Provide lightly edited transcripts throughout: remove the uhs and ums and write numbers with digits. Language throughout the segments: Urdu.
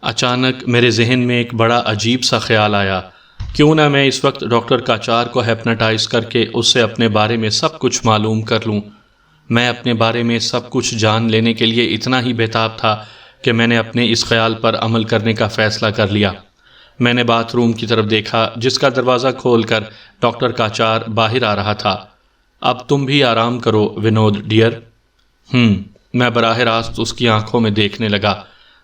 اچانک میرے ذہن میں ایک بڑا عجیب سا خیال آیا، کیوں نہ میں اس وقت ڈاکٹر کاچار کو ہیپناٹائز کر کے اس سے اپنے بارے میں سب کچھ معلوم کر لوں۔ میں اپنے بارے میں سب کچھ جان لینے کے لیے اتنا ہی بےتاب تھا کہ میں نے اپنے اس خیال پر عمل کرنے کا فیصلہ کر لیا۔ میں نے باتھ روم کی طرف دیکھا جس کا دروازہ کھول کر ڈاکٹر کاچار باہر آ رہا تھا۔ اب تم بھی آرام کرو ونود ڈیئر۔ میں براہ راست اس کی آنکھوں میں دیکھنے لگا۔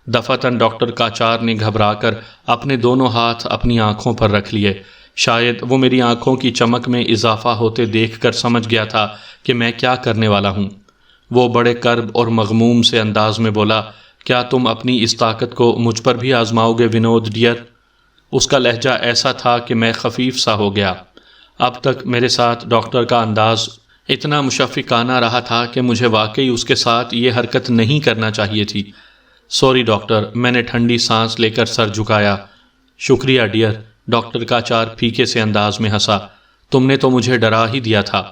دفعتاً ڈاکٹر کاچار نے گھبرا کر اپنے دونوں ہاتھ اپنی آنکھوں پر رکھ لیے۔ شاید وہ میری آنکھوں کی چمک میں اضافہ ہوتے دیکھ کر سمجھ گیا تھا کہ میں کیا کرنے والا ہوں۔ وہ بڑے کرب اور مغموم سے انداز میں بولا، کیا تم اپنی اس طاقت کو مجھ پر بھی آزماؤ گے ونود ڈیئر؟ اس کا لہجہ ایسا تھا کہ میں خفیف سا ہو گیا۔ اب تک میرے ساتھ ڈاکٹر کا انداز اتنا مشفقانہ رہا تھا کہ مجھے واقعی اس کے ساتھ یہ حرکت نہیں کرنا چاہیے تھی۔ سوری ڈاکٹر، میں نے ٹھنڈی سانس لے کر سر جھکایا۔ شکریہ ڈیئر، ڈاکٹر کاچار پھیکے سے انداز میں ہنسا۔ تم نے تو مجھے ڈرا ہی دیا تھا۔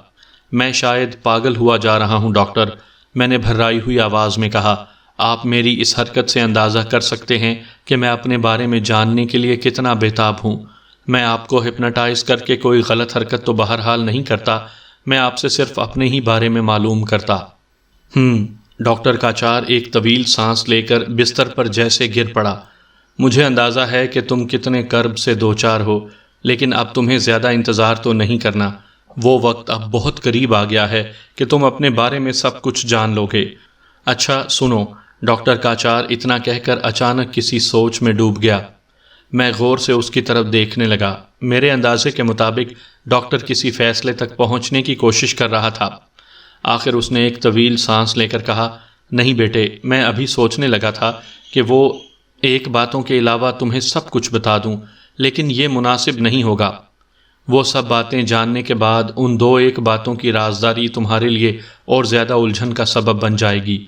میں شاید پاگل ہوا جا رہا ہوں ڈاکٹر، میں نے بھرائی ہوئی آواز میں کہا۔ آپ میری اس حرکت سے اندازہ کر سکتے ہیں کہ میں اپنے بارے میں جاننے کے لیے کتنا بےتاب ہوں۔ میں آپ کو ہپناٹائز کر کے کوئی غلط حرکت تو بہرحال نہیں کرتا، میں آپ سے صرف اپنے ہی بارے میں معلوم کرتا۔ ڈاکٹر کاچار ایک طویل سانس لے کر بستر پر جیسے گر پڑا۔ مجھے اندازہ ہے کہ تم کتنے کرب سے دوچار ہو، لیکن اب تمہیں زیادہ انتظار تو نہیں کرنا۔ وہ وقت اب بہت قریب آ گیا ہے کہ تم اپنے بارے میں سب کچھ جان لو گے۔ اچھا سنو، ڈاکٹر کاچار اتنا کہہ کر اچانک کسی سوچ میں ڈوب گیا۔ میں غور سے اس کی طرف دیکھنے لگا۔ میرے اندازے کے مطابق ڈاکٹر کسی فیصلے تک پہنچنے کی کوشش کر رہا تھا۔ آخر اس نے ایک طویل سانس لے کر کہا، نہیں بیٹے، میں ابھی سوچنے لگا تھا کہ وہ ایک باتوں کے علاوہ تمہیں سب کچھ بتا دوں، لیکن یہ مناسب نہیں ہوگا۔ وہ سب باتیں جاننے کے بعد ان دو ایک باتوں کی رازداری تمہارے لیے اور زیادہ الجھن کا سبب بن جائے گی۔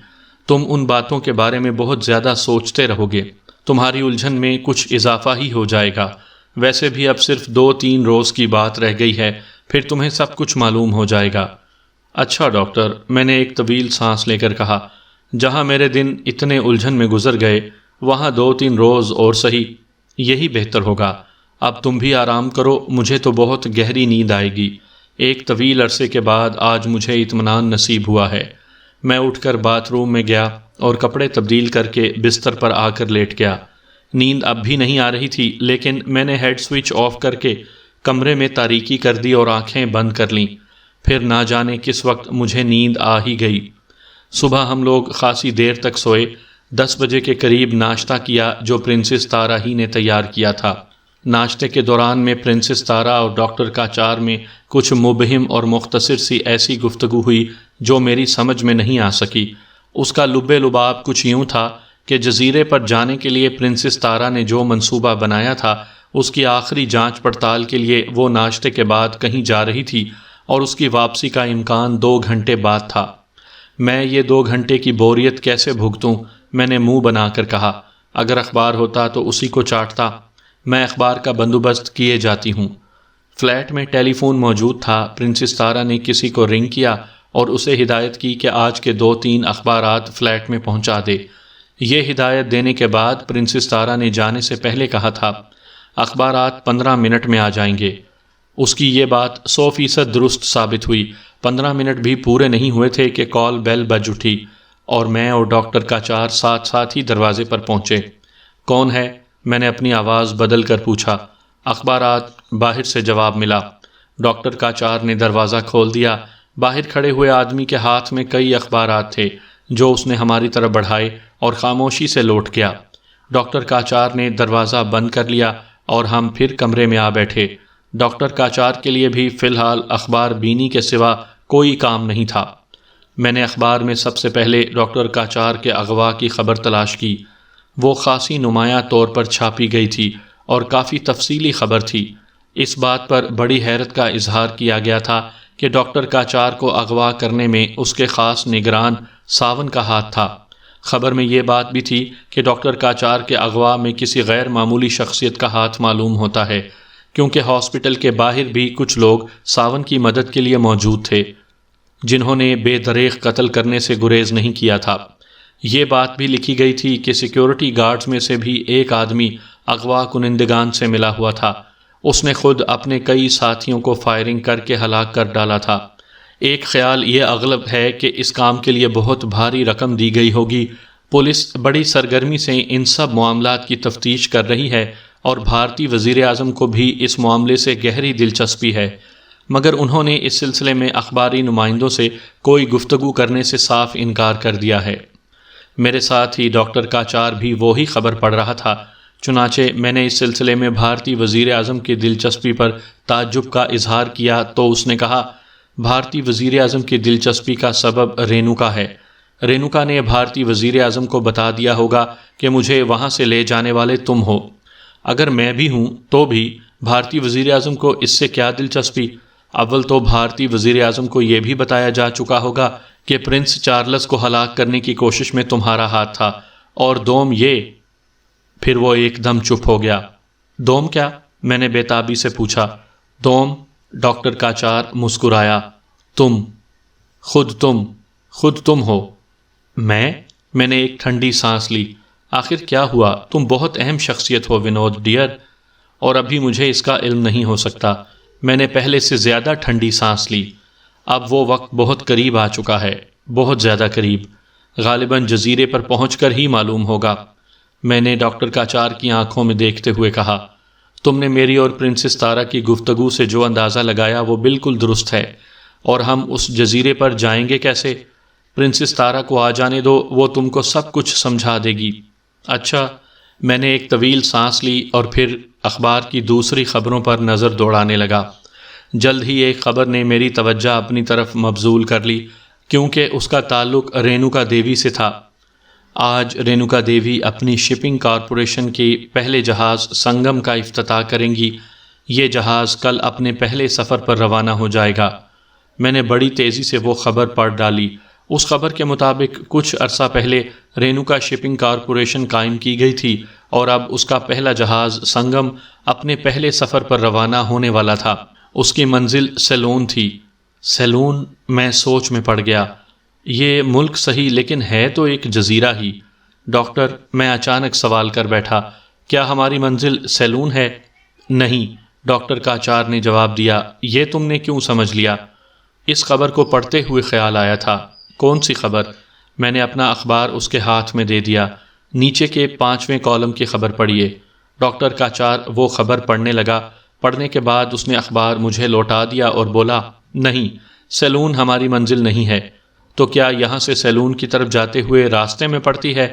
تم ان باتوں کے بارے میں بہت زیادہ سوچتے رہو گے، تمہاری الجھن میں کچھ اضافہ ہی ہو جائے گا۔ ویسے بھی اب صرف 2-3 روز کی بات رہ گئی ہے، پھر تمہیں سب کچھ معلوم ہو جائے گا۔ اچھا ڈاکٹر، میں نے ایک طویل سانس لے کر کہا، جہاں میرے دن اتنے الجھن میں گزر گئے وہاں 2-3 روز اور صحیح، یہی بہتر ہوگا۔ اب تم بھی آرام کرو، مجھے تو بہت گہری نیند آئے گی۔ ایک طویل عرصے کے بعد آج مجھے اطمینان نصیب ہوا ہے۔ میں اٹھ کر باتھ روم میں گیا اور کپڑے تبدیل کر کے بستر پر آ کر لیٹ گیا۔ نیند اب بھی نہیں آ رہی تھی، لیکن میں نے ہیڈ سوئچ آف کر کے کمرے میں تاریکی کر دی اور آنکھیں بند کر لیں۔ پھر نہ جانے کس وقت مجھے نیند آ ہی گئی۔ صبح ہم لوگ خاصی دیر تک سوئے۔ 10 بجے کے قریب ناشتہ کیا جو پرنسس تارا ہی نے تیار کیا تھا۔ ناشتے کے دوران میں پرنسس تارا اور ڈاکٹر کاچار میں کچھ مبہم اور مختصر سی ایسی گفتگو ہوئی جو میری سمجھ میں نہیں آ سکی۔ اس کا لب لباب کچھ یوں تھا کہ جزیرے پر جانے کے لیے پرنسس تارا نے جو منصوبہ بنایا تھا اس کی آخری جانچ پڑتال کے لیے وہ ناشتے کے بعد کہیں جا رہی تھی اور اس کی واپسی کا امکان 2 گھنٹے بعد تھا۔ میں یہ 2 گھنٹے کی بوریت کیسے بھگتوں؟ میں نے منہ بنا کر کہا، اگر اخبار ہوتا تو اسی کو چاٹتا۔ میں اخبار کا بندوبست کیے جاتی ہوں۔ فلیٹ میں ٹیلی فون موجود تھا۔ پرنسس تارا نے کسی کو رنگ کیا اور اسے ہدایت کی کہ آج کے 2-3 اخبارات فلیٹ میں پہنچا دے۔ یہ ہدایت دینے کے بعد پرنسس تارا نے جانے سے پہلے کہا تھا، اخبارات 15 منٹ میں آ جائیں گے۔ اس کی یہ بات 100% درست ثابت ہوئی۔ 15 منٹ بھی پورے نہیں ہوئے تھے کہ کال بیل بج اٹھی اور میں اور ڈاکٹر کاچار ساتھ ساتھ ہی دروازے پر پہنچے۔ کون ہے؟ میں نے اپنی آواز بدل کر پوچھا۔ اخبارات، باہر سے جواب ملا۔ ڈاکٹر کاچار نے دروازہ کھول دیا۔ باہر کھڑے ہوئے آدمی کے ہاتھ میں کئی اخبارات تھے جو اس نے ہماری طرف بڑھائے اور خاموشی سے لوٹ گیا۔ ڈاکٹر کاچار نے دروازہ بند کر لیا اور ہم پھر کمرے میں آ بیٹھے۔ ڈاکٹر کاچار کے لیے بھی فی الحال اخبار بینی کے سوا کوئی کام نہیں تھا۔ میں نے اخبار میں سب سے پہلے ڈاکٹر کاچار کے اغوا کی خبر تلاش کی۔ وہ خاصی نمایاں طور پر چھاپی گئی تھی اور کافی تفصیلی خبر تھی۔ اس بات پر بڑی حیرت کا اظہار کیا گیا تھا کہ ڈاکٹر کاچار کو اغوا کرنے میں اس کے خاص نگران ساون کا ہاتھ تھا۔ خبر میں یہ بات بھی تھی کہ ڈاکٹر کاچار کے اغوا میں کسی غیر معمولی شخصیت کا ہاتھ معلوم ہوتا ہے، کیونکہ ہاسپٹل کے باہر بھی کچھ لوگ ساون کی مدد کے لیے موجود تھے جنہوں نے بے دریغ قتل کرنے سے گریز نہیں کیا تھا۔ یہ بات بھی لکھی گئی تھی کہ سیکیورٹی گارڈز میں سے بھی ایک آدمی اغوا کنندگان سے ملا ہوا تھا۔ اس نے خود اپنے کئی ساتھیوں کو فائرنگ کر کے ہلاک کر ڈالا تھا۔ ایک خیال یہ اغلب ہے کہ اس کام کے لیے بہت بھاری رقم دی گئی ہوگی۔ پولیس بڑی سرگرمی سے ان سب معاملات کی تفتیش کر رہی ہے اور بھارتی وزیر اعظم کو بھی اس معاملے سے گہری دلچسپی ہے، مگر انہوں نے اس سلسلے میں اخباری نمائندوں سے کوئی گفتگو کرنے سے صاف انکار کر دیا ہے۔ میرے ساتھ ہی ڈاکٹر کاچار بھی وہی خبر پڑھ رہا تھا، چنانچہ میں نے اس سلسلے میں بھارتی وزیر اعظم کی دلچسپی پر تعجب کا اظہار کیا تو اس نے کہا، بھارتی وزیر اعظم کی دلچسپی کا سبب رینوکا ہے۔ رینوکا نے بھارتی وزیر اعظم کو بتا دیا ہوگا کہ مجھے وہاں سے لے جانے والے تم ہو۔ اگر میں بھی ہوں تو بھی بھارتی وزیر اعظم کو اس سے کیا دلچسپی؟ اول تو بھارتی وزیر اعظم کو یہ بھی بتایا جا چکا ہوگا کہ پرنس چارلس کو ہلاک کرنے کی کوشش میں تمہارا ہاتھ تھا، اور دوم یہ۔ پھر وہ ایک دم چپ ہو گیا۔ دوم کیا؟ میں نے بے تابی سے پوچھا۔ دوم، ڈاکٹر کاچار مسکرایا، خود تم ہو۔ میں نے ایک ٹھنڈی سانس لی۔ آخر کیا ہوا؟ تم بہت اہم شخصیت ہو ونود ڈیئر، اور ابھی مجھے اس کا علم نہیں ہو سکتا۔ میں نے پہلے سے زیادہ ٹھنڈی سانس لی۔ اب وہ وقت بہت قریب آ چکا ہے، بہت زیادہ قریب۔ غالباً جزیرے پر پہنچ کر ہی معلوم ہوگا۔ میں نے ڈاکٹر کاچار کی آنکھوں میں دیکھتے ہوئے کہا، تم نے میری اور پرنسس تارا کی گفتگو سے جو اندازہ لگایا وہ بالکل درست ہے، اور ہم اس جزیرے پر جائیں گے کیسے؟ پرنسس تارا کو آ جانے دو، وہ تم کو سب کچھ سمجھا دے گی۔ اچھا۔ میں نے ایک طویل سانس لی اور پھر اخبار کی دوسری خبروں پر نظر دوڑانے لگا۔ جلد ہی ایک خبر نے میری توجہ اپنی طرف مبذول کر لی، کیونکہ اس کا تعلق رینوکا دیوی سے تھا۔ آج رینوکا دیوی اپنی شپنگ کارپوریشن کے پہلے جہاز سنگم کا افتتاح کریں گی۔ یہ جہاز کل اپنے پہلے سفر پر روانہ ہو جائے گا۔ میں نے بڑی تیزی سے وہ خبر پڑھ ڈالی۔ اس خبر کے مطابق کچھ عرصہ پہلے رینوکا شپنگ کارپوریشن قائم کی گئی تھی، اور اب اس کا پہلا جہاز سنگم اپنے پہلے سفر پر روانہ ہونے والا تھا۔ اس کی منزل سیلون تھی۔ سیلون؟ میں سوچ میں پڑ گیا۔ یہ ملک صحیح، لیکن ہے تو ایک جزیرہ ہی۔ ڈاکٹر، میں اچانک سوال کر بیٹھا، کیا ہماری منزل سیلون ہے؟ نہیں، ڈاکٹر کاچار نے جواب دیا۔ یہ تم نے کیوں سمجھ لیا؟ اس خبر کو پڑھتے ہوئے خیال آیا تھا۔ کون سی خبر؟ میں نے اپنا اخبار اس کے ہاتھ میں دے دیا۔ نیچے کے 5ویں کالم کی خبر پڑھیے۔ ڈاکٹر کاچار وہ خبر پڑھنے لگا۔ پڑھنے کے بعد اس نے اخبار مجھے لوٹا دیا اور بولا، نہیں، سیلون ہماری منزل نہیں ہے۔ تو کیا یہاں سے سیلون کی طرف جاتے ہوئے راستے میں پڑتی ہے؟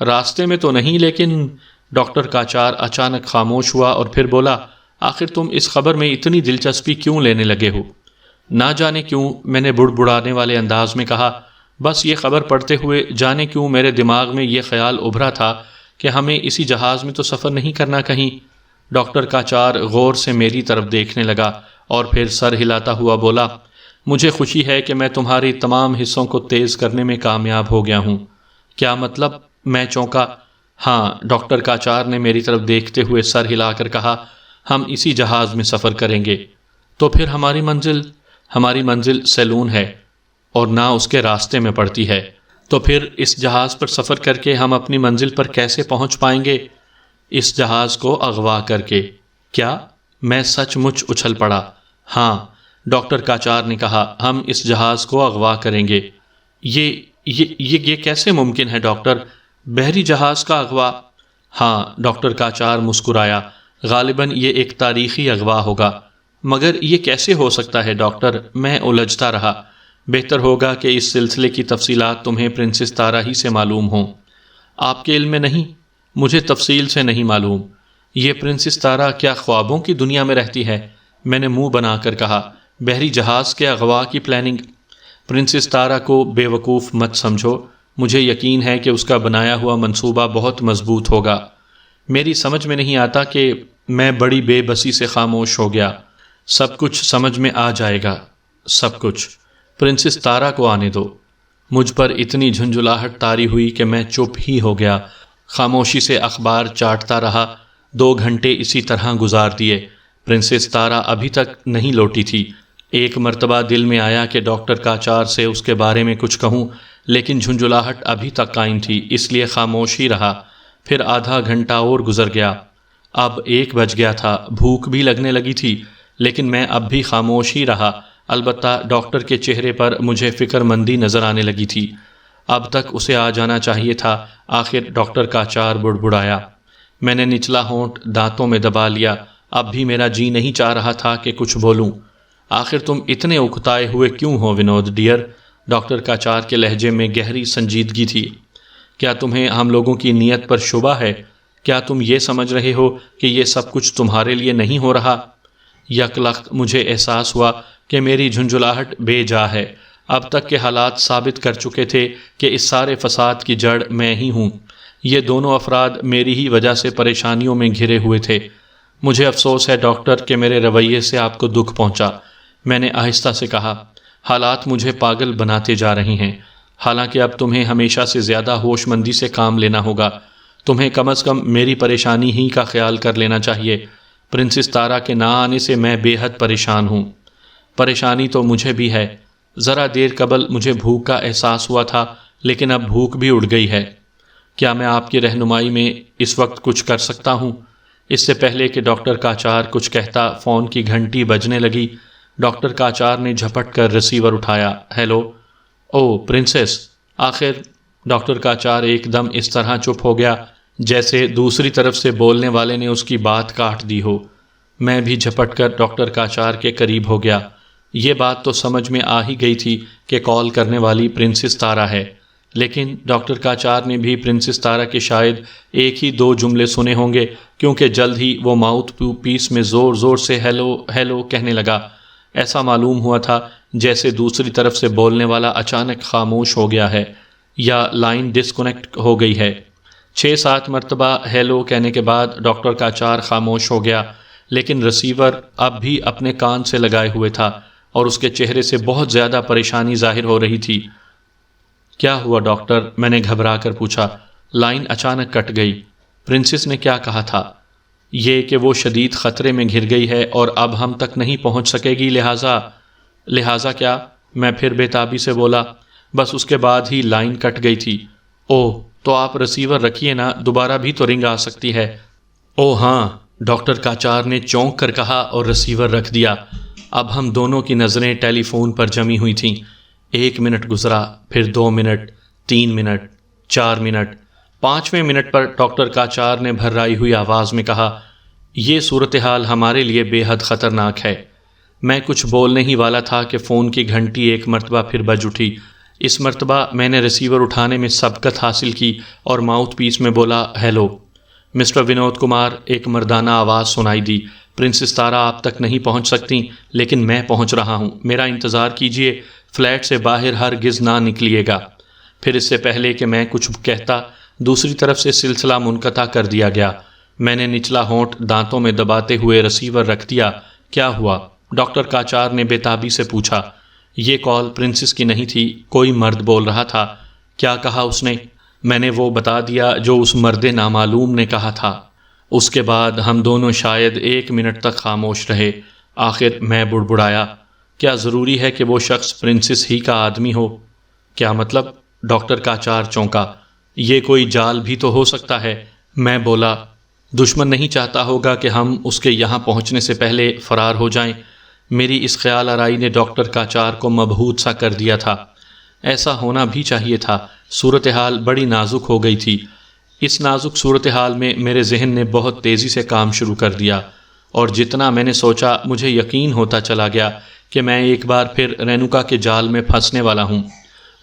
راستے میں تو نہیں، لیکن… ڈاکٹر کاچار اچانک خاموش ہوا اور پھر بولا، آخر تم اس خبر میں اتنی دلچسپی کیوں لینے لگے ہو؟ نہ جانے کیوں، میں نے بڑبڑانے والے انداز میں کہا۔ بس یہ خبر پڑھتے ہوئے جانے کیوں میرے دماغ میں یہ خیال ابھرا تھا کہ ہمیں اسی جہاز میں تو سفر نہیں کرنا کہیں۔ ڈاکٹر کاچار غور سے میری طرف دیکھنے لگا اور پھر سر ہلاتا ہوا بولا، مجھے خوشی ہے کہ میں تمہاری تمام حصوں کو تیز کرنے میں کامیاب ہو گیا ہوں۔ کیا مطلب؟ میں چونکا۔ ہاں، ڈاکٹر کاچار نے میری طرف دیکھتے ہوئے سر ہلا کر کہا، ہم اسی جہاز میں سفر کریں گے۔ تو پھر ہماری منزل سیلون ہے اور نہ اس کے راستے میں پڑتی ہے۔ تو پھر اس جہاز پر سفر کر کے ہم اپنی منزل پر کیسے پہنچ پائیں گے؟ اس جہاز کو اغوا کر کے۔ کیا؟ میں سچ مچ اچھل پڑا۔ ہاں، ڈاکٹر کاچار نے کہا، ہم اس جہاز کو اغوا کریں گے۔ یہ کیسے ممکن ہے ڈاکٹر؟ بحری جہاز کا اغوا؟ ہاں، ڈاکٹر کاچار مسکرایا، غالباً یہ ایک تاریخی اغوا ہوگا۔ مگر یہ کیسے ہو سکتا ہے ڈاکٹر؟ میں الجھتا رہا۔ بہتر ہوگا کہ اس سلسلے کی تفصیلات تمہیں پرنسس تارا ہی سے معلوم ہوں۔ آپ کے علم میں نہیں؟ مجھے تفصیل سے نہیں معلوم۔ یہ پرنسس تارا کیا خوابوں کی دنیا میں رہتی ہے؟ میں نے منہ بنا کر کہا، بحری جہاز کے اغوا کی پلاننگ؟ پرنسس تارا کو بے وقوف مت سمجھو، مجھے یقین ہے کہ اس کا بنایا ہوا منصوبہ بہت مضبوط ہوگا۔ میری سمجھ میں نہیں آتا کہ میں بڑی بے بسی سے خاموش ہو گیا۔ سب کچھ سمجھ میں آ جائے گا، سب کچھ۔ پرنسس تارا کو آنے دو۔ مجھ پر اتنی جھنجھلاہٹ طاری ہوئی کہ میں چپ ہی ہو گیا، خاموشی سے اخبار چاٹتا رہا۔ 2 گھنٹے اسی طرح گزار دیے۔ پرنسس تارا ابھی تک نہیں لوٹی تھی۔ ایک مرتبہ دل میں آیا کہ ڈاکٹر کاچار سے اس کے بارے میں کچھ کہوں، لیکن جھنجھلاہٹ ابھی تک قائم تھی، اس لیے خاموش ہی رہا۔ پھر آدھا گھنٹہ اور گزر گیا۔ اب 1 بج گیا تھا، بھوک بھی لگنے لگی تھی، لیکن میں اب بھی خاموش ہی رہا۔ البتہ ڈاکٹر کے چہرے پر مجھے فکر مندی نظر آنے لگی تھی۔ اب تک اسے آ جانا چاہیے تھا۔ آخر ڈاکٹر کاچار بڑبڑایا۔ میں نے نچلا ہونٹ دانتوں میں دبا لیا۔ اب بھی میرا جی نہیں چاہ رہا تھا کہ کچھ بولوں۔ آخر تم اتنے اکتائے ہوئے کیوں ہو ونود ڈیئر؟ ڈاکٹر کاچار کے لہجے میں گہری سنجیدگی تھی۔ کیا تمہیں ہم لوگوں کی نیت پر شبہ ہے؟ کیا تم یہ سمجھ رہے ہو کہ یہ سب کچھ تمہارے لیے نہیں ہو رہا؟ یک لخت مجھے احساس ہوا کہ میری جھنجھلاہٹ بے جا ہے۔ اب تک کے حالات ثابت کر چکے تھے کہ اس سارے فساد کی جڑ میں ہی ہوں۔ یہ دونوں افراد میری ہی وجہ سے پریشانیوں میں گھرے ہوئے تھے۔ مجھے افسوس ہے ڈاکٹر کہ میرے رویے سے آپ کو دکھ پہنچا، میں نے آہستہ سے کہا۔ حالات مجھے پاگل بناتے جا رہے ہیں، حالانکہ اب تمہیں ہمیشہ سے زیادہ ہوش مندی سے کام لینا ہوگا۔ تمہیں کم از کم میری پریشانی ہی کا خیال کر لینا چاہیے۔ پرنسس تارا کے نہ آنے سے میں بے حد پریشان ہوں۔ پریشانی تو مجھے بھی ہے۔ ذرا دیر قبل مجھے بھوک کا احساس ہوا تھا، لیکن اب بھوک بھی اڑ گئی ہے۔ کیا میں آپ کی رہنمائی میں اس وقت کچھ کر سکتا ہوں؟ اس سے پہلے کہ ڈاکٹر کاچار کچھ کہتا، فون کی گھنٹی بجنے لگی۔ ڈاکٹر کاچار نے جھپٹ کر ریسیور اٹھایا۔ ہیلو، او پرنسس۔ آخر ڈاکٹر کاچار ایک دم اس طرح چپ ہو گیا جیسے دوسری طرف سے بولنے والے نے اس کی بات کاٹ دی ہو۔ میں بھی جھپٹ کر ڈاکٹر کاچار کے قریب ہو گیا۔ یہ بات تو سمجھ میں آ ہی گئی تھی کہ کال کرنے والی پرنسس تارا ہے، لیکن ڈاکٹر کاچار نے بھی پرنسس تارا کے شاید 1 ہی 2 جملے سنے ہوں گے، کیونکہ جلد ہی وہ ماؤتھ پیس میں زور زور سے ہیلو ہیلو کہنے لگا۔ ایسا معلوم ہوا تھا جیسے دوسری طرف سے بولنے والا اچانک خاموش ہو گیا ہے یا لائن ڈسکنیکٹ ہو گئی ہے۔ 6-7 مرتبہ ہیلو کہنے کے بعد ڈاکٹر کاچار خاموش ہو گیا، لیکن ریسیور اب بھی اپنے کان سے لگائے ہوئے تھا اور اس کے چہرے سے بہت زیادہ پریشانی ظاہر ہو رہی تھی۔ کیا ہوا ڈاکٹر؟ میں نے گھبرا کر پوچھا۔ لائن اچانک کٹ گئی۔ پرنسس نے کیا کہا تھا؟ یہ کہ وہ شدید خطرے میں گھر گئی ہے اور اب ہم تک نہیں پہنچ سکے گی، لہٰذا کیا؟ میں پھر بے تابی سے بولا۔ بس اس کے بعد ہی لائن کٹ گئی تھی۔ اوہ، تو آپ ریسیور رکھیے نا، دوبارہ بھی تو رنگ آ سکتی ہے۔ اوہ ہاں، ڈاکٹر کاچار نے چونک کر کہا اور ریسیور رکھ دیا۔ اب ہم دونوں کی نظریں ٹیلی فون پر جمی ہوئی تھیں۔ 1 منٹ گزرا، پھر 2 منٹ، 3 منٹ، 4 منٹ۔ 5ویں منٹ پر ڈاکٹر کاچار نے بھرائی ہوئی آواز میں کہا، یہ صورتحال ہمارے لیے بے حد خطرناک ہے۔ میں کچھ بولنے ہی والا تھا کہ فون کی گھنٹی 1 مرتبہ پھر بج اٹھی۔ اس مرتبہ میں نے ریسیور اٹھانے میں سبقت حاصل کی اور ماؤتھ پیس میں بولا، ہیلو مسٹر ونود کمار۔ ایک مردانہ آواز سنائی دی، پرنسس تارا آپ تک نہیں پہنچ سکتی، لیکن میں پہنچ رہا ہوں، میرا انتظار کیجیے، فلیٹ سے باہر ہرگز نہ نکلیے گا۔ پھر اس سے پہلے کہ میں کچھ کہتا، دوسری طرف سے سلسلہ منقطع کر دیا گیا۔ میں نے نچلا ہونٹ دانتوں میں دباتے ہوئے ریسیور رکھ دیا۔ کیا ہوا؟ ڈاکٹر کاچار نے بے تابی سے پوچھا۔ یہ کال پرنسس کی نہیں تھی، کوئی مرد بول رہا تھا۔ کیا کہا اس نے؟ میں نے وہ بتا دیا جو اس مرد نامعلوم نے کہا تھا۔ اس کے بعد ہم دونوں شاید 1 منٹ تک خاموش رہے۔ آخر میں بڑبڑایا، کیا ضروری ہے کہ وہ شخص پرنسس ہی کا آدمی ہو؟ کیا مطلب؟ ڈاکٹر کاچار چونکا۔ یہ کوئی جال بھی تو ہو سکتا ہے، میں بولا۔ دشمن نہیں چاہتا ہوگا کہ ہم اس کے یہاں پہنچنے سے پہلے فرار ہو جائیں۔ میری اس خیال آرائی نے ڈاکٹر کاچار کو مبہوت سا کر دیا تھا۔ ایسا ہونا بھی چاہیے تھا، صورتحال بڑی نازک ہو گئی تھی۔ اس نازک صورتحال میں میرے ذہن نے بہت تیزی سے کام شروع کر دیا، اور جتنا میں نے سوچا مجھے یقین ہوتا چلا گیا کہ میں ایک بار پھر رینوکا کے جال میں پھنسنے والا ہوں،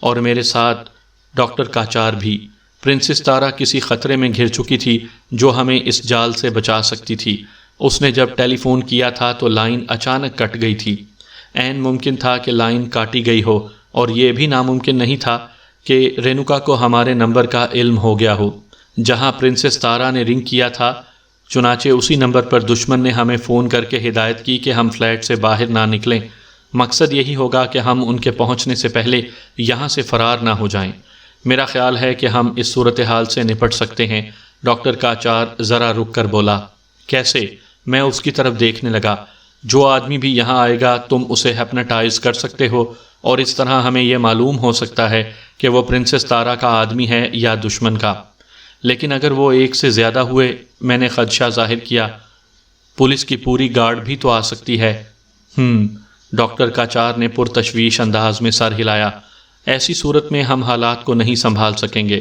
اور میرے ساتھ ڈاکٹر کاچار بھی۔ پرنسس تارا کسی خطرے میں گھر چکی تھی جو ہمیں اس جال سے بچا سکتی تھی۔ اس نے جب ٹیلی فون کیا تھا تو لائن اچانک کٹ گئی تھی۔ عین ممکن تھا کہ لائن کاٹی گئی ہو، اور یہ بھی ناممکن نہیں تھا کہ رینوکا کو ہمارے نمبر کا علم ہو گیا ہو جہاں پرنسس تارا نے رنگ کیا تھا۔ چنانچہ اسی نمبر پر دشمن نے ہمیں فون کر کے ہدایت کی کہ ہم فلیٹ سے باہر نہ نکلیں۔ مقصد یہی ہوگا کہ ہم ان کے پہنچنے سے پہلے یہاں سے فرار نہ ہو جائیں۔ میرا خیال ہے کہ ہم اس صورتحال سے نپٹ سکتے ہیں۔ ڈاکٹر کاچار ذرا رک کر بولا۔ کیسے؟ میں اس کی طرف دیکھنے لگا۔ جو آدمی بھی یہاں آئے گا تم اسے ہپناٹائز کر سکتے ہو، اور اس طرح ہمیں یہ معلوم ہو سکتا ہے کہ وہ پرنسس تارا کا آدمی ہے یا دشمن کا، لیکن اگر وہ ایک سے زیادہ ہوئے، میں نے خدشہ ظاہر کیا، پولیس کی پوری گارڈ بھی تو آ سکتی ہے۔ ڈاکٹر کاچار نے پرتشویش انداز میں سر ہلایا۔ ایسی صورت میں ہم حالات کو نہیں سنبھال سکیں گے۔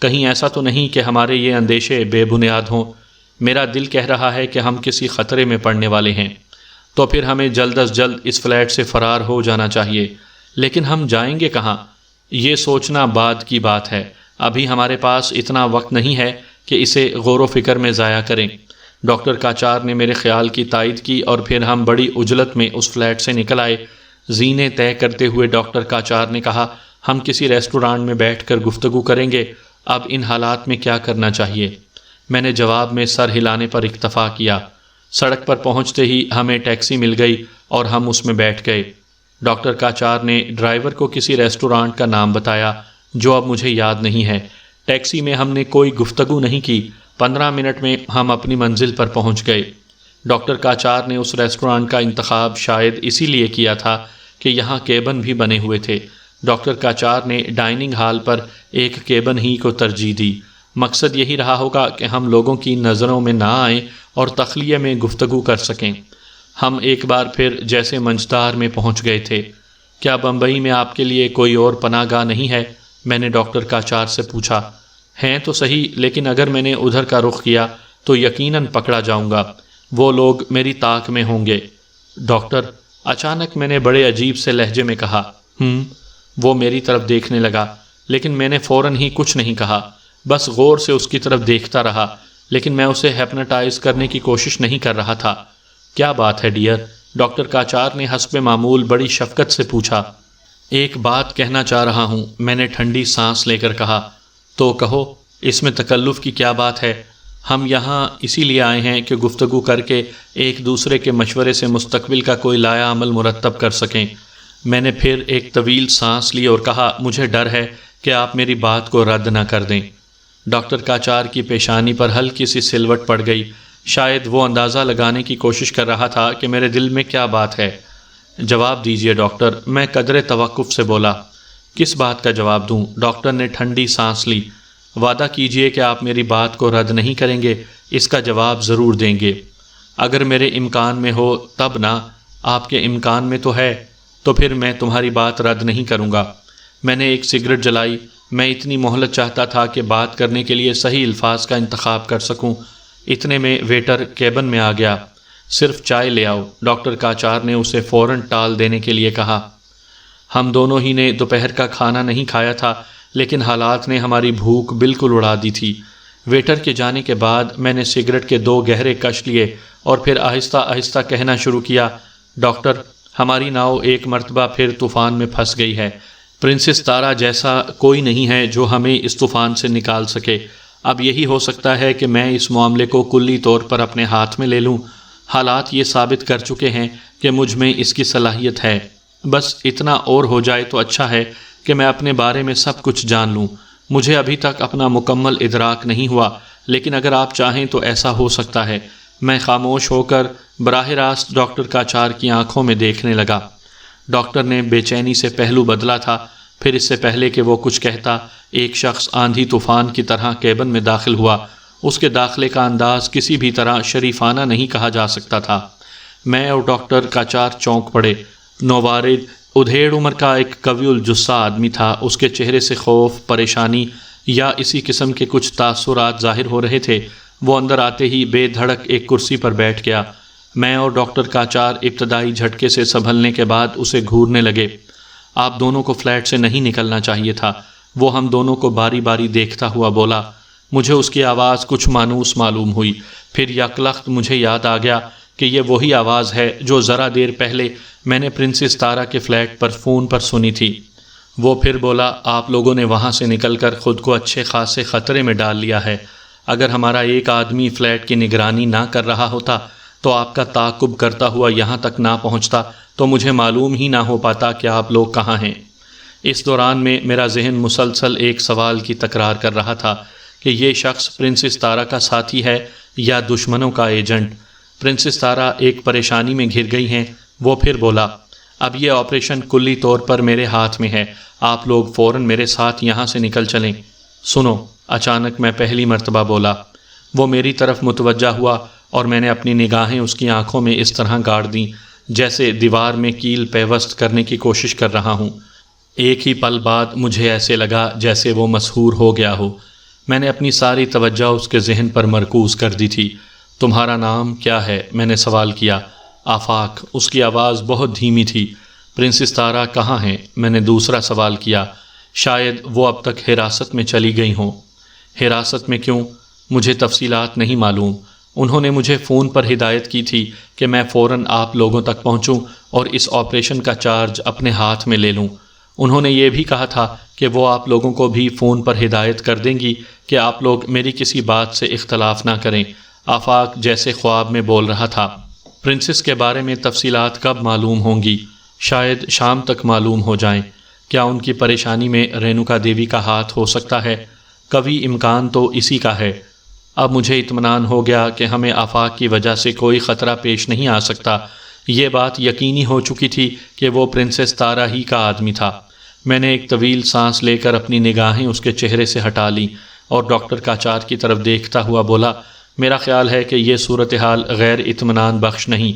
کہیں ایسا تو نہیں کہ ہمارے یہ اندیشے بے بنیاد ہوں؟ میرا دل کہہ رہا ہے کہ ہم کسی خطرے میں پڑنے والے ہیں، تو پھر ہمیں جلد از جلد اس فلیٹ سے فرار ہو جانا چاہیے۔ لیکن ہم جائیں گے کہاں؟ یہ سوچنا بعد کی بات ہے۔ ابھی ہمارے پاس اتنا وقت نہیں ہے کہ اسے غور و فکر میں ضائع کریں۔ ڈاکٹر کاچار نے میرے خیال کی تائید کی اور پھر ہم بڑی عجلت میں اس فلیٹ سے نکل آئے۔ زینے طے کرتے ہوئے ڈاکٹر کاچار نے کہا، ہم کسی ریسٹورانٹ میں بیٹھ کر گفتگو کریں گے۔ اب ان حالات میں کیا کرنا چاہیے؟ میں نے جواب میں سر ہلانے پر اکتفا کیا۔ سڑک پر پہنچتے ہی ہمیں ٹیکسی مل گئی اور ہم اس میں بیٹھ گئے۔ ڈاکٹر کاچار نے ڈرائیور کو کسی ریسٹورانٹ کا نام بتایا جو اب مجھے یاد نہیں ہے۔ ٹیکسی میں ہم نے کوئی گفتگو نہیں کی۔ 15 منٹ میں ہم اپنی منزل پر پہنچ گئے۔ ڈاکٹر کاچار نے اس ریسٹورانٹ کا انتخاب شاید اسی لیے کیا تھا کہ یہاں کیبن بھی بنے ہوئے تھے۔ ڈاکٹر کاچار نے ڈائننگ ہال پر ایک کیبن ہی کو ترجیح دی۔ مقصد یہی رہا ہوگا کہ ہم لوگوں کی نظروں میں نہ آئیں اور تخلیہ میں گفتگو کر سکیں۔ ہم ایک بار پھر جیسے منجدار میں پہنچ گئے تھے۔ کیا بمبئی میں آپ کے لیے کوئی اور پناہ گاہ نہیں ہے؟ میں نے ڈاکٹر کاچار سے پوچھا۔ ہیں تو صحیح، لیکن اگر میں نے ادھر کا رخ کیا تو یقیناً پکڑا جاؤں گا۔ وہ لوگ میری طاق میں ہوں گے۔ ڈاکٹر، اچانک میں نے بڑے عجیب سے لہجے میں کہا۔ وہ میری طرف دیکھنے لگا، لیکن میں نے فوراً ہی کچھ نہیں کہا، بس غور سے اس کی طرف دیکھتا رہا، لیکن میں اسے ہیپناٹائز کرنے کی کوشش نہیں کر رہا تھا۔ کیا بات ہے ڈیئر؟ ڈاکٹر کاچار نے حسب معمول بڑی شفقت سے پوچھا۔ ایک بات کہنا چاہ رہا ہوں، میں نے ٹھنڈی سانس لے کر کہا۔ تو کہو، اس میں تکلف کی کیا بات ہے؟ ہم یہاں اسی لیے آئے ہیں کہ گفتگو کر کے ایک دوسرے کے مشورے سے مستقبل کا کوئی لایا عمل مرتب کر سکیں۔ میں نے پھر ایک طویل سانس لی اور کہا، مجھے ڈر ہے کہ آپ میری بات کو رد نہ کر دیں۔ ڈاکٹر کاچار کی پیشانی پر ہلکی سی سلوٹ پڑ گئی۔ شاید وہ اندازہ لگانے کی کوشش کر رہا تھا کہ میرے دل میں کیا بات ہے۔ جواب دیجئے ڈاکٹر، میں قدرے توقف سے بولا۔ کس بات کا جواب دوں؟ ڈاکٹر نے ٹھنڈی سانس لی۔ وعدہ کیجئے کہ آپ میری بات کو رد نہیں کریں گے، اس کا جواب ضرور دیں گے۔ اگر میرے امکان میں ہو تب نہ، آپ کے امکان میں تو ہے، تو پھر میں تمہاری بات رد نہیں کروں گا۔ میں نے ایک سگریٹ جلائی۔ میں اتنی مہلت چاہتا تھا کہ بات کرنے کے لیے صحیح الفاظ کا انتخاب کر سکوں۔ اتنے میں ویٹر کیبن میں آ گیا۔ صرف چائے لے آؤ، ڈاکٹر کاچار نے اسے فوراً ٹال دینے کے لیے کہا۔ ہم دونوں ہی نے دوپہر کا کھانا نہیں کھایا تھا، لیکن حالات نے ہماری بھوک بالکل اڑا دی تھی۔ ویٹر کے جانے کے بعد میں نے سگریٹ کے 2 گہرے کش لیے اور پھر آہستہ آہستہ کہنا شروع کیا، ڈاکٹر، ہماری ناؤ ایک مرتبہ پھر طوفان میں پھنس گئی ہے۔ پرنسس تارا جیسا کوئی نہیں ہے جو ہمیں اس طوفان سے نکال سکے۔ اب یہی ہو سکتا ہے کہ میں اس معاملے کو کلی طور پر اپنے ہاتھ میں لے لوں۔ حالات یہ ثابت کر چکے ہیں کہ مجھ میں اس کی صلاحیت ہے۔ بس اتنا اور ہو جائے تو اچھا ہے کہ میں اپنے بارے میں سب کچھ جان لوں۔ مجھے ابھی تک اپنا مکمل ادراک نہیں ہوا، لیکن اگر آپ چاہیں تو ایسا ہو سکتا ہے۔ میں خاموش ہو کر براہ راست ڈاکٹر کاچار کی آنکھوں میں دیکھنے لگا۔ ڈاکٹر نے بے چینی سے پہلو بدلا تھا۔ پھر اس سے پہلے کہ وہ کچھ کہتا، ایک شخص آندھی طوفان کی طرح کیبن میں داخل ہوا۔ اس کے داخلے کا انداز کسی بھی طرح شریفانہ نہیں کہا جا سکتا تھا۔ میں اور ڈاکٹر کاچار چونک پڑے۔ نوارد ادھیڑ عمر کا ایک قوی الجثہ آدمی تھا۔ اس کے چہرے سے خوف، پریشانی یا اسی قسم کے کچھ تاثرات ظاہر ہو رہے تھے۔ وہ اندر آتے ہی بے دھڑک ایک کرسی پر بیٹھ گیا۔ میں اور ڈاکٹر کاچار ابتدائی جھٹکے سے سنبھلنے کے بعد اسے گھورنے لگے۔ آپ دونوں کو فلیٹ سے نہیں نکلنا چاہیے تھا، وہ ہم دونوں کو باری باری دیکھتا ہوا بولا۔ مجھے اس کی آواز کچھ مانوس معلوم ہوئی۔ پھر یکلخت مجھے یاد آ گیا کہ یہ وہی آواز ہے جو ذرا دیر پہلے میں نے پرنسس تارا کے فلیٹ پر فون پر سنی تھی۔ وہ پھر بولا، آپ لوگوں نے وہاں سے نکل کر خود کو اچھے خاصے خطرے میں ڈال لیا ہے۔ اگر ہمارا ایک آدمی فلیٹ کی نگرانی نہ کر رہا ہوتا تو آپ کا تعاقب کرتا ہوا یہاں تک نہ پہنچتا تو مجھے معلوم ہی نہ ہو پاتا کہ آپ لوگ کہاں ہیں۔ اس دوران میں میرا ذہن مسلسل ایک سوال کی تکرار کر رہا تھا کہ یہ شخص پرنسس تارا کا ساتھی ہے یا دشمنوں کا ایجنٹ۔ پرنسس تارا ایک پریشانی میں گھر گئی ہیں۔ وہ پھر بولا، اب یہ آپریشن کلی طور پر میرے ہاتھ میں ہے۔ آپ لوگ فوراً میرے ساتھ یہاں سے نکل چلیں۔ سنو، اچانک میں پہلی مرتبہ بولا۔ وہ میری طرف متوجہ ہوا اور میں نے اپنی نگاہیں اس کی آنکھوں میں اس طرح گاڑ دیں جیسے دیوار میں کیل پیوست کرنے کی کوشش کر رہا ہوں۔ ایک ہی پل بعد مجھے ایسے لگا جیسے وہ مسحور ہو گیا ہو۔ میں نے اپنی ساری توجہ اس کے ذہن پر مرکوز کر دی تھی۔ تمہارا نام کیا ہے؟ میں نے سوال کیا۔ آفاق۔ اس کی آواز بہت دھیمی تھی۔ پرنسس تارا کہاں ہیں؟ میں نے دوسرا سوال کیا۔ شاید وہ اب تک حراست میں چلی گئی ہوں۔ حراست میں کیوں؟ مجھے تفصیلات نہیں معلوم۔ انہوں نے مجھے فون پر ہدایت کی تھی کہ میں فوراً آپ لوگوں تک پہنچوں اور اس آپریشن کا چارج اپنے ہاتھ میں لے لوں۔ انہوں نے یہ بھی کہا تھا کہ وہ آپ لوگوں کو بھی فون پر ہدایت کر دیں گی کہ آپ لوگ میری کسی بات سے اختلاف نہ کریں۔ آفاق جیسے خواب میں بول رہا تھا۔ پرنسس کے بارے میں تفصیلات کب معلوم ہوں گی؟ شاید شام تک معلوم ہو جائیں۔ کیا ان کی پریشانی میں رینوکا دیوی کا ہاتھ ہو سکتا ہے؟ کبھی امکان تو اسی کا ہے۔ اب مجھے اطمینان ہو گیا کہ ہمیں آفاق کی وجہ سے کوئی خطرہ پیش نہیں آ سکتا۔ یہ بات یقینی ہو چکی تھی کہ وہ پرنسس تارا ہی کا آدمی تھا۔ میں نے ایک طویل سانس لے کر اپنی نگاہیں اس کے چہرے سے ہٹا لیں اور ڈاکٹر کاچار کی طرف دیکھتا ہوا بولا، میرا خیال ہے کہ یہ صورتحال غیر اطمینان بخش نہیں۔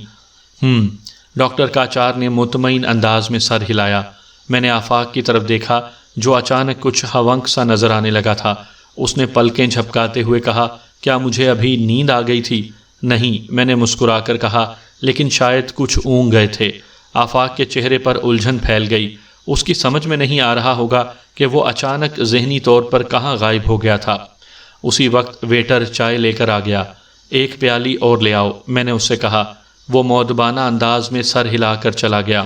ڈاکٹر کاچار نے مطمئن انداز میں سر ہلایا۔ میں نے آفاق کی طرف دیکھا جو اچانک کچھ ہونک سا نظر آنے لگا تھا۔ اس نے پلکیں جھپکاتے ہوئے کہا، کیا مجھے ابھی نیند آ گئی تھی؟ نہیں، میں نے مسکرا کر کہا، لیکن شاید کچھ اونگ گئے تھے۔ آفاق کے چہرے پر الجھن پھیل گئی۔ اس کی سمجھ میں نہیں آ رہا ہوگا کہ وہ اچانک ذہنی طور پر کہاں غائب ہو گیا تھا۔ اسی وقت ویٹر چائے لے کر آ گیا۔ ایک پیالی اور لے آؤ، میں نے اس سے کہا۔ وہ مؤدبانہ انداز میں سر ہلا کر چلا گیا۔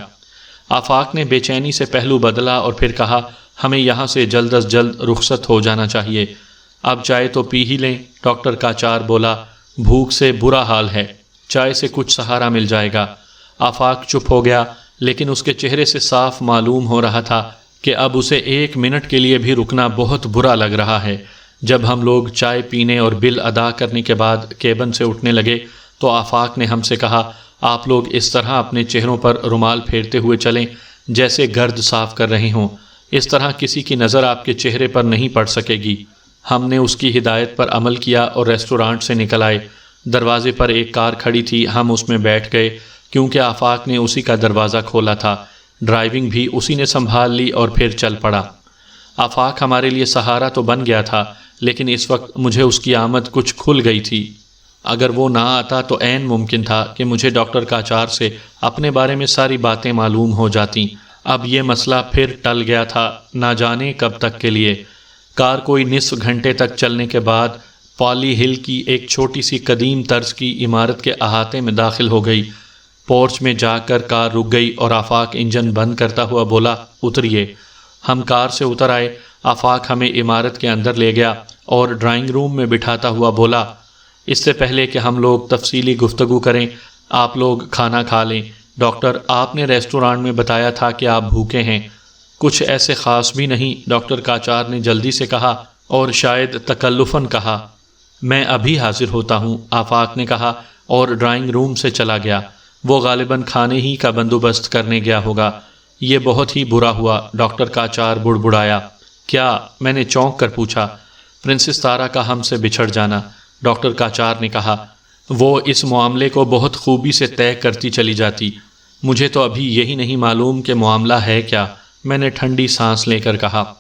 آفاق نے بے چینی سے پہلو بدلا اور پھر کہا، ہمیں یہاں سے جلد از جلد رخصت ہو جانا چاہیے۔ اب چائے تو پی ہی لیں، ڈاکٹر کاچار بولا، بھوک سے برا حال ہے، چائے سے کچھ سہارا مل جائے گا۔ آفاق چپ ہو گیا، لیکن اس کے چہرے سے صاف معلوم ہو رہا تھا کہ اب اسے ایک منٹ کے لیے بھی رکنا بہت برا لگ رہا ہے۔ جب ہم لوگ چائے پینے اور بل ادا کرنے کے بعد کیبن سے اٹھنے لگے تو آفاق نے ہم سے کہا، آپ لوگ اس طرح اپنے چہروں پر رومال پھیرتے ہوئے چلیں جیسے گرد صاف کر رہے ہوں۔ اس طرح کسی کی نظر آپ کے چہرے پر نہیں پڑ سکے گی۔ ہم نے اس کی ہدایت پر عمل کیا اور ریسٹورانٹ سے نکل آئے۔ دروازے پر ایک کار کھڑی تھی، ہم اس میں بیٹھ گئے کیونکہ آفاق نے اسی کا دروازہ کھولا تھا۔ ڈرائیونگ بھی اسی نے سنبھال لی اور پھر چل پڑا۔ آفاق ہمارے لیے سہارا تو بن گیا تھا، لیکن اس وقت مجھے اس کی آمد کچھ کھل گئی تھی۔ اگر وہ نہ آتا تو عین ممکن تھا کہ مجھے ڈاکٹر کاچار سے اپنے بارے میں ساری باتیں معلوم ہو جاتیں۔ اب یہ مسئلہ پھر ٹل گیا تھا، نہ جانے کب تک کے لیے۔ کار کوئی نصف گھنٹے تک چلنے کے بعد پالی ہل کی ایک چھوٹی سی قدیم طرز کی عمارت کے احاطے میں داخل ہو گئی۔ پورچ میں جا کر کار رک گئی اور آفاق انجن بند کرتا ہوا بولا، اتریے۔ ہم کار سے اتر آئے۔ آفاق ہمیں عمارت کے اندر لے گیا اور ڈرائنگ روم میں بٹھاتا ہوا بولا، اس سے پہلے کہ ہم لوگ تفصیلی گفتگو کریں، آپ لوگ کھانا کھا لیں۔ ڈاکٹر، آپ نے ریسٹورانٹ میں بتایا تھا کہ آپ بھوکے ہیں۔ کچھ ایسے خاص بھی نہیں، ڈاکٹر کاچار نے جلدی سے کہا اور شاید تکلفاً کہا۔ میں ابھی حاضر ہوتا ہوں، آفاق نے کہا اور ڈرائنگ روم سے چلا گیا۔ وہ غالباً کھانے ہی کا بندوبست کرنے گیا ہوگا۔ یہ بہت ہی برا ہوا، ڈاکٹر کاچار بڑبڑایا۔ کیا؟ میں نے چونک کر پوچھا۔ پرنسس تارا کا ہم سے بچھڑ جانا، ڈاکٹر کاچار نے کہا۔ وہ اس معاملے کو بہت خوبی سے طے کرتی چلی جاتی۔ مجھے تو ابھی یہی نہیں معلوم کہ معاملہ ہے کیا، میں نے ٹھنڈی سانس لے کر کہا۔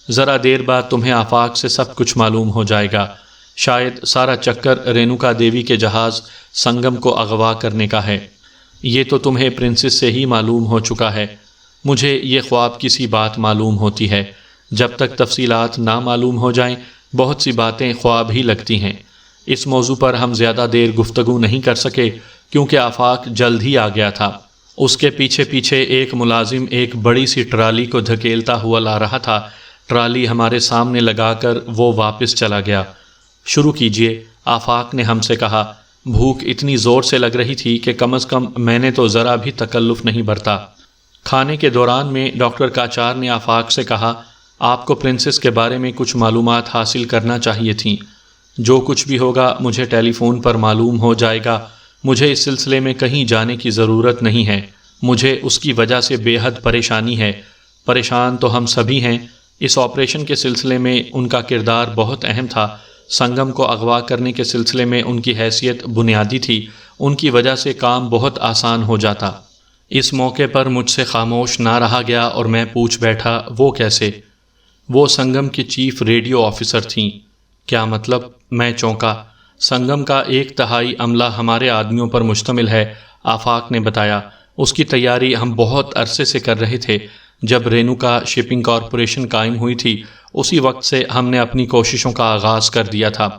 ذرا دیر بعد تمہیں آفاق سے سب کچھ معلوم ہو جائے گا۔ شاید سارا چکر رینوکا دیوی کے جہاز سنگم کو اغوا کرنے کا ہے۔ یہ تو تمہیں پرنسس سے ہی معلوم ہو چکا ہے۔ مجھے یہ خواب کی سی بات معلوم ہوتی ہے۔ جب تک تفصیلات نہ معلوم ہو جائیں بہت سی باتیں خواب ہی لگتی ہیں۔ اس موضوع پر ہم زیادہ دیر گفتگو نہیں کر سکے کیونکہ آفاق جلد ہی آ گیا تھا۔ اس کے پیچھے پیچھے ایک ملازم ایک بڑی سی ٹرالی کو دھکیلتا ہوا لا رہا تھا۔ ٹرالی ہمارے سامنے لگا کر وہ واپس چلا گیا۔ شروع کیجئے، آفاق نے ہم سے کہا۔ بھوک اتنی زور سے لگ رہی تھی کہ کم از کم میں نے تو ذرا بھی تکلف نہیں برتا۔ کھانے کے دوران میں ڈاکٹر کاچار نے آفاق سے کہا، آپ کو پرنسس کے بارے میں کچھ معلومات حاصل کرنا چاہیے تھیں۔ جو کچھ بھی ہوگا مجھے ٹیلی فون پر معلوم ہو جائے گا۔ مجھے اس سلسلے میں کہیں جانے کی ضرورت نہیں ہے۔ مجھے اس کی وجہ سے بے حد پریشانی ہے۔ پریشان تو ہم سبھی ہیں۔ اس آپریشن کے سلسلے میں ان کا کردار بہت اہم تھا۔ سنگم کو اغوا کرنے کے سلسلے میں ان کی حیثیت بنیادی تھی، ان کی وجہ سے کام بہت آسان ہو جاتا۔ اس موقع پر مجھ سے خاموش نہ رہا گیا اور میں پوچھ بیٹھا، وہ کیسے؟ وہ سنگم کی چیف ریڈیو آفیسر تھیں۔ کیا مطلب؟ میں چونکا۔ سنگم کا 1/3 عملہ ہمارے آدمیوں پر مشتمل ہے، آفاق نے بتایا۔ اس کی تیاری ہم بہت عرصے سے کر رہے تھے۔ جب رینوکا شپنگ کارپوریشن قائم ہوئی تھی، اسی وقت سے ہم نے اپنی کوششوں کا آغاز کر دیا تھا۔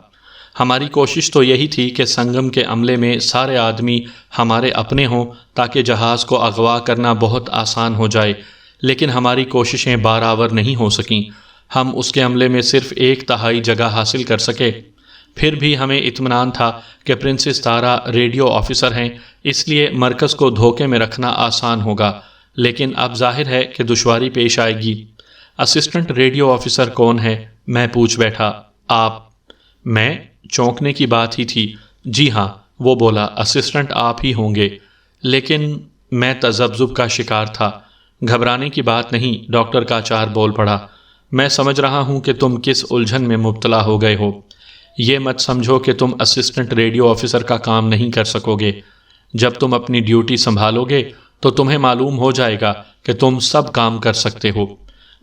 ہماری کوشش تو یہی تھی کہ سنگم کے عملے میں سارے آدمی ہمارے اپنے ہوں تاکہ جہاز کو اغوا کرنا بہت آسان ہو جائے، لیکن ہماری کوششیں بارآور نہیں ہو سکیں۔ ہم اس کے عملے میں صرف 1/3 جگہ حاصل کر سکے۔ پھر بھی ہمیں اطمینان تھا کہ پرنسس تارا ریڈیو آفیسر ہیں، اس لیے مرکز کو دھوکے میں رکھنا آسان ہوگا، لیکن اب ظاہر ہے کہ دشواری پیش آئے گی۔ اسسٹنٹ ریڈیو آفیسر کون ہے؟ میں پوچھ بیٹھا۔ آپ؟ میں؟ چونکنے کی بات ہی تھی۔ جی ہاں، وہ بولا، اسسٹنٹ آپ ہی ہوں گے۔ لیکن میں تذبذب کا شکار تھا۔ گھبرانے کی بات نہیں، ڈاکٹر کاچار بول پڑا۔ میں سمجھ رہا ہوں کہ تم کس الجھن میں مبتلا ہو گئے ہو۔ یہ مت سمجھو کہ تم اسسٹنٹ ریڈیو آفیسر کا کام نہیں کر سکو گے۔ جب تم اپنی ڈیوٹی سنبھالو گے تو تمہیں معلوم ہو جائے گا کہ تم سب کام کر سکتے ہو۔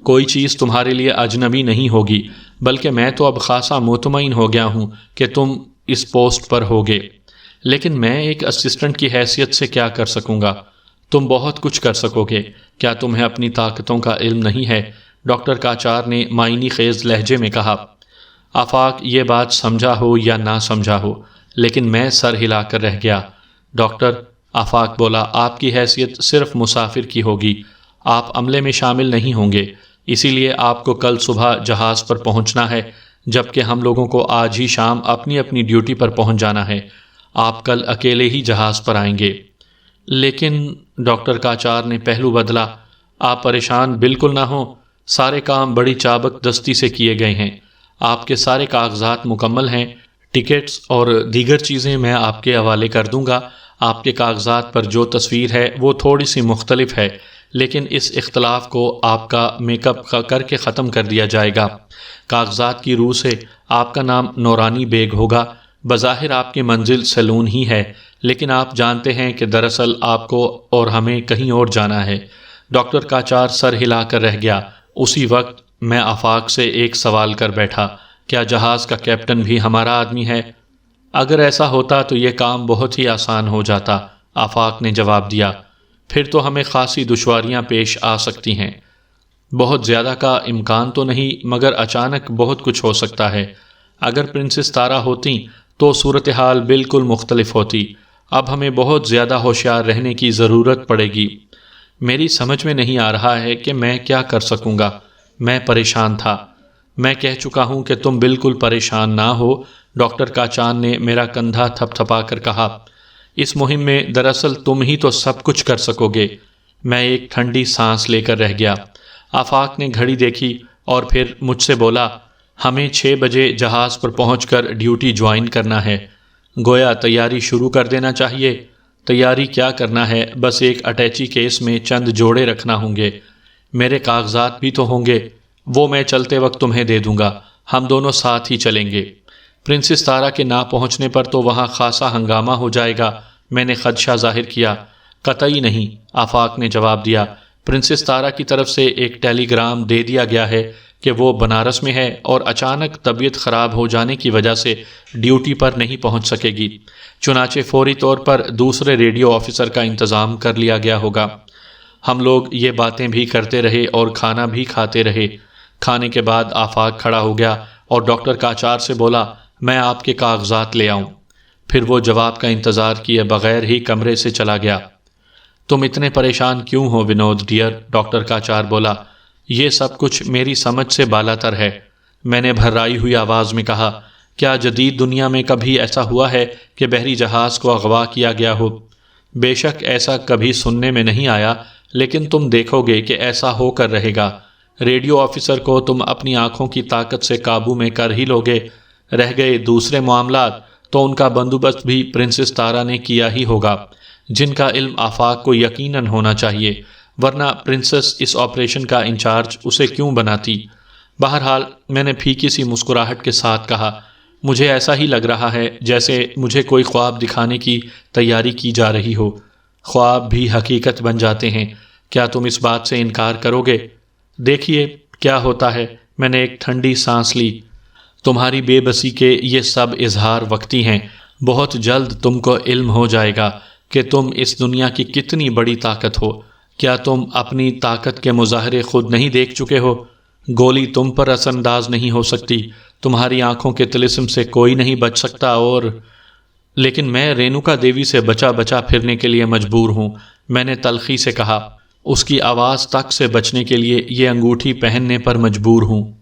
کوئی چیز تمہارے لیے اجنبی نہیں ہوگی، بلکہ میں تو اب خاصا مطمئن ہو گیا ہوں کہ تم اس پوسٹ پر ہوگے۔ لیکن میں ایک اسسٹنٹ کی حیثیت سے کیا کر سکوں گا؟ تم بہت کچھ کر سکو گے۔ کیا تمہیں اپنی طاقتوں کا علم نہیں ہے؟ ڈاکٹر کاچار نے معنی خیز لہجے میں کہا۔ آفاق یہ بات سمجھا ہو یا نہ سمجھا ہو، لیکن میں سر ہلا کر رہ گیا۔ ڈاکٹر، آفاق بولا، آپ کی حیثیت صرف مسافر کی ہوگی، آپ عملے میں شامل نہیں ہوں گے، اسی لیے آپ کو کل صبح جہاز پر پہنچنا ہے، جبکہ ہم لوگوں کو آج ہی شام اپنی اپنی ڈیوٹی پر پہنچ جانا ہے۔ آپ کل اکیلے ہی جہاز پر آئیں گے۔ لیکن ڈاکٹر کاچار نے پہلو بدلا، آپ پریشان بالکل نہ ہوں، سارے کام بڑی چابک دستی سے کیے گئے ہیں، آپ کے سارے کاغذات مکمل ہیں، ٹکٹس اور دیگر چیزیں میں آپ کے حوالے کر دوں گا۔ آپ کے کاغذات پر جو تصویر ہے وہ تھوڑی سی مختلف ہے، لیکن اس اختلاف کو آپ کا میک اپ کر کے ختم کر دیا جائے گا۔ کاغذات کی روح سے آپ کا نام نورانی بیگ ہوگا۔ بظاہر آپ کی منزل سیلون ہی ہے، لیکن آپ جانتے ہیں کہ دراصل آپ کو اور ہمیں کہیں اور جانا ہے۔ ڈاکٹر کاچار سر ہلا کر رہ گیا۔ اسی وقت میں آفاق سے ایک سوال کر بیٹھا، کیا جہاز کا کیپٹن بھی ہمارا آدمی ہے؟ اگر ایسا ہوتا تو یہ کام بہت ہی آسان ہو جاتا، آفاق نے جواب دیا۔ پھر تو ہمیں خاصی دشواریاں پیش آ سکتی ہیں۔ بہت زیادہ کا امکان تو نہیں، مگر اچانک بہت کچھ ہو سکتا ہے۔ اگر پرنسس تارا ہوتی تو صورتحال بالکل مختلف ہوتی۔ اب ہمیں بہت زیادہ ہوشیار رہنے کی ضرورت پڑے گی۔ میری سمجھ میں نہیں آ رہا ہے کہ میں کیا کر سکوں گا۔ میں پریشان تھا۔ میں کہہ چکا ہوں کہ تم بالکل پریشان نہ ہو، ڈاکٹر کاچار نے میرا کندھا تھپ تھپا کر کہا۔ اس مہم میں دراصل تم ہی تو سب کچھ کر سکو گے۔ میں ایک ٹھنڈی سانس لے کر رہ گیا۔ آفاق نے گھڑی دیکھی اور پھر مجھ سے بولا، ہمیں 6 بجے جہاز پر پہنچ کر ڈیوٹی جوائن کرنا ہے۔ گویا تیاری شروع کر دینا چاہیے۔ تیاری کیا کرنا ہے، بس ایک اٹیچی کیس میں چند جوڑے رکھنا ہوں گے۔ میرے کاغذات بھی تو ہوں گے، وہ میں چلتے وقت تمہیں دے دوں گا، ہم دونوں ساتھ ہی چلیں گے۔ پرنسس تارا کے نہ پہنچنے پر تو وہاں خاصا ہنگامہ ہو جائے گا، میں نے خدشہ ظاہر کیا۔ قطعی نہیں، آفاق نے جواب دیا۔ پرنسس تارا کی طرف سے ایک ٹیلی گرام دے دیا گیا ہے کہ وہ بنارس میں ہے اور اچانک طبیعت خراب ہو جانے کی وجہ سے ڈیوٹی پر نہیں پہنچ سکے گی، چنانچہ فوری طور پر دوسرے ریڈیو آفیسر کا انتظام کر لیا گیا ہوگا۔ ہم لوگ یہ باتیں بھی کرتے رہے اور کھانا بھی کھاتے رہے۔ کھانے کے بعد آفاق کھڑا ہو گیا اور ڈاکٹر کاچار سے بولا، میں آپ کے کاغذات لے آؤں۔ پھر وہ جواب کا انتظار کیے بغیر ہی کمرے سے چلا گیا۔ تم اتنے پریشان کیوں ہو ونود ڈیئر؟ ڈاکٹر کاچار بولا، یہ سب کچھ میری سمجھ سے بالا تر ہے۔ میں نے بھرائی ہوئی آواز میں کہا، کیا جدید دنیا میں کبھی ایسا ہوا ہے کہ بحری جہاز کو اغوا کیا گیا ہو؟ بے شک ایسا کبھی سننے میں نہیں آیا، لیکن تم دیکھو گے کہ ایسا ہو کر رہے گا۔ ریڈیو آفیسر کو تم اپنی آنکھوں کی طاقت سے قابو میں کر ہی لوگے۔ رہ گئے دوسرے معاملات تو ان کا بندوبست بھی پرنسس تارا نے کیا ہی ہوگا، جن کا علم آفاق کو یقیناً ہونا چاہیے۔ ورنہ پرنسس اس آپریشن کا انچارج اسے کیوں بناتی؟ بہرحال میں نے پھیکی سی مسکراہٹ کے ساتھ کہا، مجھے ایسا ہی لگ رہا ہے جیسے مجھے کوئی خواب دکھانے کی تیاری کی جا رہی ہو۔ خواب بھی حقیقت بن جاتے ہیں، کیا تم اس بات سے انکار کرو گے؟ دیکھیے کیا ہوتا ہے۔ میں نے ایک ٹھنڈی سانس لی۔ تمہاری بے بسی کے یہ سب اظہار وقتی ہیں، بہت جلد تم کو علم ہو جائے گا کہ تم اس دنیا کی کتنی بڑی طاقت ہو۔ کیا تم اپنی طاقت کے مظاہرے خود نہیں دیکھ چکے ہو؟ گولی تم پر اثر انداز نہیں ہو سکتی، تمہاری آنکھوں کے طلسم سے کوئی نہیں بچ سکتا، اور لیکن میں رینوکا دیوی سے بچا بچا پھرنے کے لیے مجبور ہوں، میں نے تلخی سے کہا۔ اس کی آواز تک سے بچنے کے لیے یہ انگوٹھی پہننے پر مجبور ہوں۔